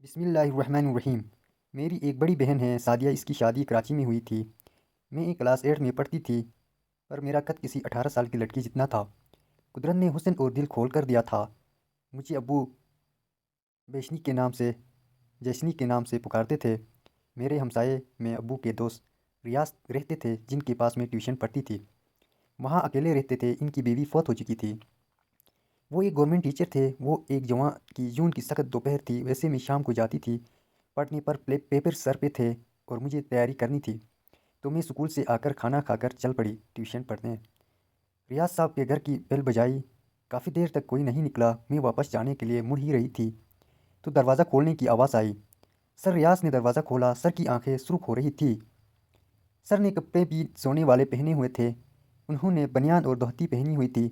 بسم اللہ الرحمن الرحیم۔ میری ایک بڑی بہن ہے سعدیہ، اس کی شادی کراچی میں ہوئی تھی۔ میں ایک کلاس 8 میں پڑھتی تھی، پر میرا قد کسی 18 سال کی لڑکی جتنا تھا۔ قدرت نے حسن اور دل کھول کر دیا تھا۔ مجھے ابو جیشنی کے نام سے پکارتے تھے۔ میرے ہمسائے میں ابو کے دوست ریاض رہتے تھے، جن کے پاس میں ٹیوشن پڑھتی تھی۔ وہاں اکیلے رہتے تھے، ان کی بیوی فوت ہو چکی تھی۔ وہ ایک گورنمنٹ ٹیچر تھے۔ وہ ایک جواں کی جون کی سخت دوپہر تھی، ویسے میں شام کو جاتی تھی پڑھنے، پر پیپر سر پہ تھے اور مجھے تیاری کرنی تھی، تو میں اسکول سے آ کر کھانا کھا کر چل پڑی ٹیوشن پڑھنے۔ ریاض صاحب کے گھر کی بیل بجائی، کافی دیر تک کوئی نہیں نکلا۔ میں واپس جانے کے لیے مڑ ہی رہی تھی تو دروازہ کھولنے کی آواز آئی۔ سر ریاض نے دروازہ کھولا۔ سر کی آنکھیں سرخ ہو رہی تھی۔ سر نے کپڑے بھی سونے والے پہنے ہوئے تھے۔ انہوں نے بنیان اور دھوتی پہنی ہوئی تھی۔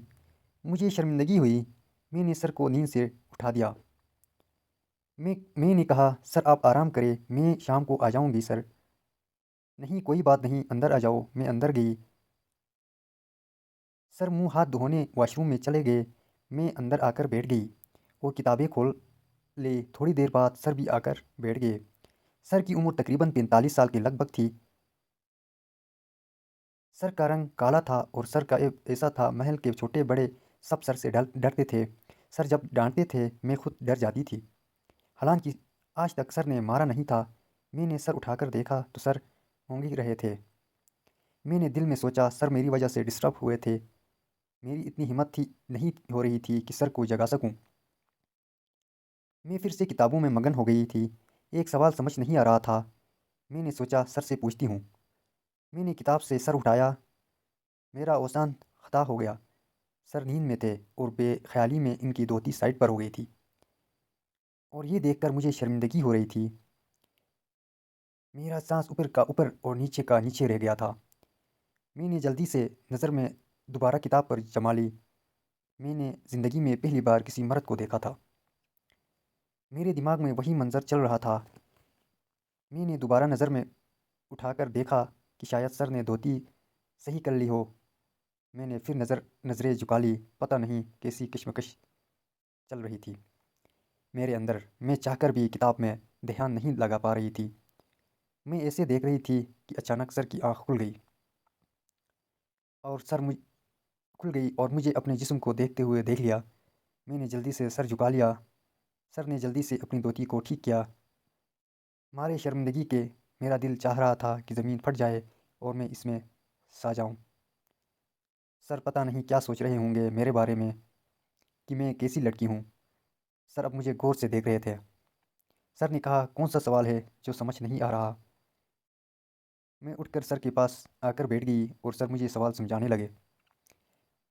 مجھے شرمندگی ہوئی۔ میں نے سر کو نیند سے اٹھا دیا۔ میں نے کہا، سر آپ آرام کریں، میں شام کو آ جاؤں گی سر۔ نہیں کوئی بات نہیں، اندر آ جاؤ۔ میں اندر گئی۔ سر منہ ہاتھ دھونے واش روم میں چلے گئے۔ میں اندر آ کر بیٹھ گئی اور کتابیں کھول لی۔ تھوڑی دیر بعد سر بھی آ کر بیٹھ گئے۔ سر کی عمر تقریباً 45 سال کے لگ بھگ تھی۔ سر کا رنگ کالا تھا اور سر کا ایسا تھا، محل کے چھوٹے بڑے سب سر سے ڈرتے تھے۔ سر جب ڈانٹتے تھے میں خود ڈر جاتی تھی، حالانکہ آج تک سر نے مارا نہیں تھا۔ میں نے سر اٹھا کر دیکھا تو سر اونگھ رہے تھے۔ میں نے دل میں سوچا، سر میری وجہ سے ڈسٹرب ہوئے تھے۔ میری اتنی ہمت نہیں ہو رہی تھی کہ سر کو جگا سکوں۔ میں پھر سے کتابوں میں مگن ہو گئی تھی۔ ایک سوال سمجھ نہیں آ رہا تھا۔ میں نے سوچا سر سے پوچھتی ہوں۔ میں نے کتاب سے سر اٹھایا۔ میرا اوسان خطا ہو گیا۔ سر نیند میں تھے اور بے خیالی میں ان کی دھوتی سائڈ پر ہو گئی تھی، اور یہ دیکھ کر مجھے شرمندگی ہو رہی تھی۔ میرا سانس اوپر کا اوپر اور نیچے کا نیچے رہ گیا تھا۔ میں نے جلدی سے نظر میں دوبارہ کتاب پر جما لی۔ میں نے زندگی میں پہلی بار کسی مرد کو دیکھا تھا۔ میرے دماغ میں وہی منظر چل رہا تھا۔ میں نے دوبارہ نظر میں اٹھا کر دیکھا کہ شاید سر نے دھوتی صحیح کر لی ہو۔ میں نے پھر نظریں جھکا لی۔ پتہ نہیں کیسی کشمکش چل رہی تھی میرے اندر۔ میں چاہ کر بھی کتاب میں دھیان نہیں لگا پا رہی تھی۔ میں ایسے دیکھ رہی تھی کہ اچانک سر کی آنکھ کھل گئی اور مجھے اپنے جسم کو دیکھتے ہوئے دیکھ لیا۔ میں نے جلدی سے سر جھکا لیا۔ سر نے جلدی سے اپنی دھوتی کو ٹھیک کیا۔ مارے شرمندگی کے میرا دل چاہ رہا تھا کہ زمین پھٹ جائے اور میں اس میں سا جاؤں۔ سر پتہ نہیں کیا سوچ رہے ہوں گے میرے بارے میں کہ میں کیسی لڑکی ہوں۔ سر اب مجھے غور سے دیکھ رہے تھے۔ سر نے کہا، کون سا سوال ہے جو سمجھ نہیں آ رہا؟ میں اٹھ کر سر کے پاس آ کر بیٹھ گئی اور سر مجھے سوال سمجھانے لگے،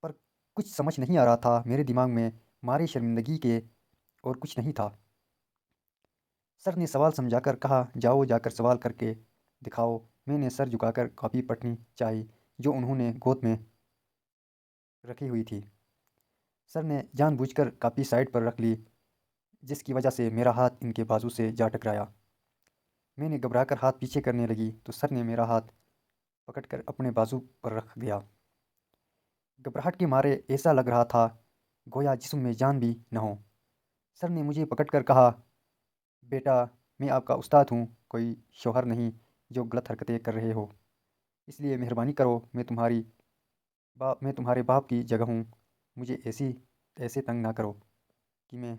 پر کچھ سمجھ نہیں آ رہا تھا۔ میرے دماغ میں مارے شرمندگی کے اور کچھ نہیں تھا۔ سر نے سوال سمجھا کر کہا، جاؤ جا کر سوال کر کے دکھاؤ۔ میں نے سر جھکا کر کاپی پلٹنی چاہی جو انہوں نے گود میں رکھی ہوئی تھی۔ سر نے جان بوجھ کر کاپی سائڈ پر رکھ لی، جس کی وجہ سے میرا ہاتھ ان کے بازو سے جا ٹکرایا۔ میں نے گھبرا کر ہاتھ پیچھے کرنے لگی تو سر نے میرا ہاتھ پکڑ کر اپنے بازو پر رکھ دیا۔ گھبراہٹ کے مارے ایسا لگ رہا تھا گویا جسم میں جان بھی نہ ہو۔ سر نے مجھے پکڑ کر کہا، بیٹا میں آپ کا استاد ہوں، کوئی شوہر نہیں جو غلط حرکتیں کر رہے ہو، اس لیے مہربانی کرو، میں تمہارے باپ کی جگہ ہوں، مجھے ایسے تنگ نہ کرو کہ میں